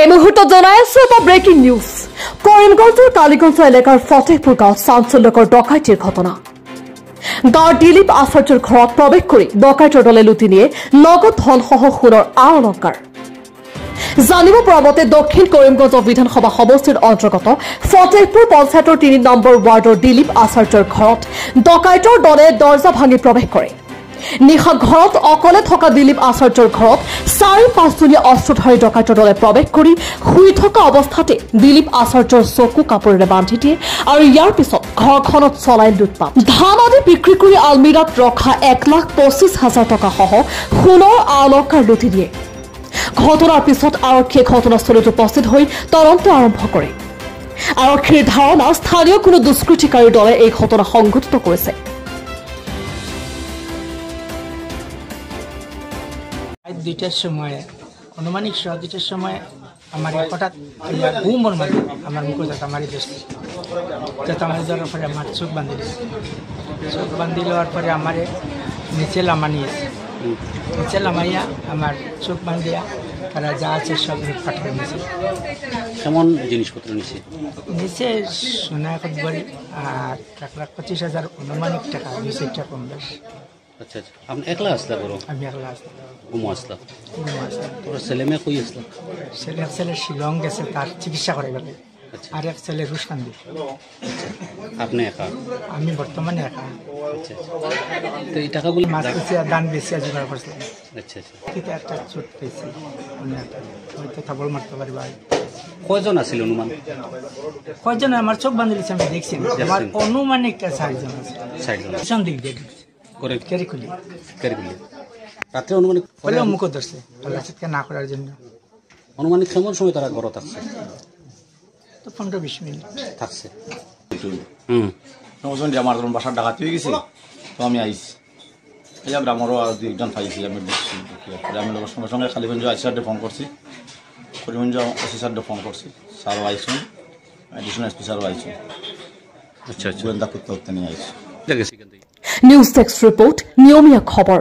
এই মুহূর্তত জনাই আছো এটা ব্রেকিং নিউজ। কৰিমগঞ্জৰ কালীগঞ্জ এলেকাৰ ফতেহপুৰ গাঁৱত চাঞ্চল্যকৰ ডকাইতিৰ ঘটনা। গাঁৱৰ দিলীপ আচাৰ্যৰ ঘৰত প্ৰৱেশ কৰি ডকাইতৰ দলে লুটি নিয়ে নগদ ধনসহ সোণৰ অলংকাৰ। জানিব পৰা মতে দক্ষিণ কৰিমগঞ্জ বিধানসভা সমষ্টিৰ অন্তৰ্গত ফতেহপুৰ পঞ্চায়তৰ ৩ নম্বৰ ৱাৰ্ডৰ দিলীপ আচাৰ্যৰ ঘৰত ডকাইতৰ দলে দৰ্জা ভাঙি প্ৰৱেশ কৰে। নিশা ঘৰত অকলে থকা দিলীপ আচাৰ্যৰ ঘৰত ৪-৫ জনীয়া অস্ত্ৰধাৰী ডকাইতৰ দলে প্ৰৱেশ কৰি শুই থকা অৱস্থাতে দিলীপ আচাৰ্যৰ চকু কাপোৰেৰে বান্ধি দিয়ে আৰু ইয়াৰ পিছত ঘৰখনত চলাই লুটপাট। ধান আদি বিক্ৰী কৰি আলমিৰাত ৰখা ১,২৫,০০০ টকা সহ সোণৰ অলংকাৰ লুটি দিয়ে। ঘটনাৰ পিছত আৰক্ষীয়ে ঘটনাস্থলীত উপস্থিত হৈ তদন্ত আৰম্ভ কৰে। আৰক্ষীৰ ধাৰণা স্থানীয় কোনো দুষ্কৃতিকাৰীৰ দলে এই ঘটনা সংঘটিত কৰিছে। দুইটার সময় অনুমানিক 2টার সময় আমার হঠাৎ ঘুমর মারি আমার মুখে যাতে মারি দিয়েছে, যাতে মারি দেওয়ার পরে আমার চোখ বাঁধি দিয়েছে। চোখ বাঁধি দেওয়ার পরে আমার নিচে লামা নিয়েছে, নিচে লামাইয়া আমার চোখ বাঁধিয়া তারা যা আছে সব লুটপাট করে নিয়েছে। কেমন জিনিসপত্র নিচে নিচে সোনা এখন বড়ি আর 1,25,000 অনুমানিক টাকা নিচে কম বেশ। আচ্ছা আচ্ছা, আপনি একলা আসলা করো? আমি একলা আসলাম। ঘুমো আসলা? তোর ছেলে মেয়ে কই আসলা? ছেলে শিলং গেছে তার চিকিৎসা করে গেলে, আর এক ছেলে রুশকান্দি। আপনি একা? আমি বর্তমানে একা। আচ্ছা, তো এই টাকাগুলো মাছ বেশি দান বেশি জোগাড় করছিলাম। আচ্ছা আচ্ছা, কিন্তু একটা চোট পেয়েছি, হয়তো থাবল মারতে পারি ভাই। কয়জন আছিল অনুমান? কয়জন আমার চোখ বাঁধি দিচ্ছে আমি দেখছি, আমার অনুমানিক 4জন আছে। 4জন পিছন দিক দিয়ে করে কেরিকুলি রাত্রে অনুমানিক বলে মুখ ধরছে চিৎকার না করার জন্য। অনুমানিক কেমন সময় তারা ঘর থাকছে? তো 15-20 মিনিট থাকছে। আমার যখন বাসার ডাকাতি হয়ে গেছে তো আমি আইসি, এই গ্রামেরও আর 2-1জন পাইছি। আমি দেখছি, আমি সঙ্গে সঙ্গে কালীগঞ্জ আইসি স্যারকে ফোন করছি, করিমগঞ্জ ওসি স্যারকে ফোন করছি, স্যারও আইসুন, এডিশনাল এসপি স্যারও আইসুন। আচ্ছা আচ্ছা, গোয়েন্দা করতে নিয়ে আইসি। নিউজ ডেস্ক রিপোর্ট, নিয়মীয়া খবর।